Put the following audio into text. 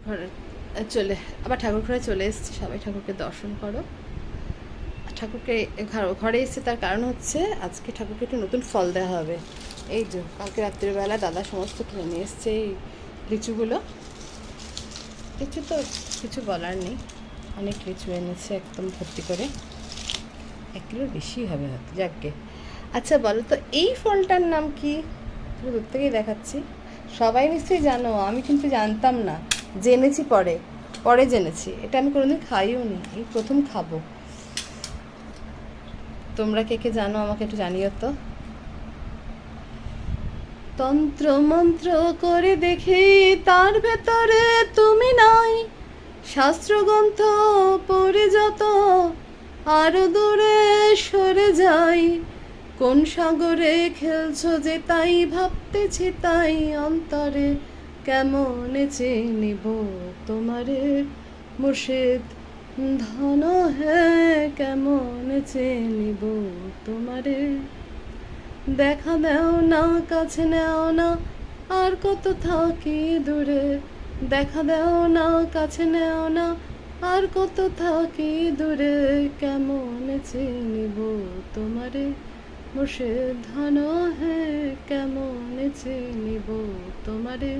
ঘরে চলে আবার ঠাকুর ঘরে চলে এসেছি, সবাই ঠাকুরকে দর্শন করো। ঠাকুরকে ঘরে এসেছে তার কারণ হচ্ছে আজকে ঠাকুরকে একটু নতুন ফল দেওয়া হবে। এই যে কালকে রাত্রিবেলা দাদা সমস্ত কিনে নিয়ে এসছে এই লিচুগুলো। লিচু তো কিছু বলার নেই, অনেক লিচু এনেছে একদম ভর্তি করে, 1 কিলোর বেশি হবে হয়তো, যাকগে। আচ্ছা বলো তো এই ফলটার নাম কি? তুমি দূর থেকেই দেখাচ্ছি, সবাই নিশ্চয়ই জানো, আমি কিন্তু জানতাম না, জেনেছি পরে পরে জেনেছি। এটা আমি কোনোদিন খাইও নি, এই প্রথম খাবো। তোমরা কে কে জানো আমাকে একটু জানিও তো। তন্ত্র মন্ত্র করে দেখি তার ভেতরে তুমি নাই, শাস্ত্রগ্রন্থ পড়ে যত আরো দূরে সরে যাই। কোন সাগরে খেলছো যে তাই ভাবতেছি, তাই অন্তরে কেমন চিনিব তোমারে মুর্শিদ ধন হে, কেমন চিনিব তোমারে। দেখা দাও না কাছে নেও না, আর কত থাকি দূরে। দেখা দাও না কাছে নেও না, আর কত থাকি দূরে। কেমন চিনিব তোমারে মুর্শিদ ধন হে, কেমন চিনিব তোমারে।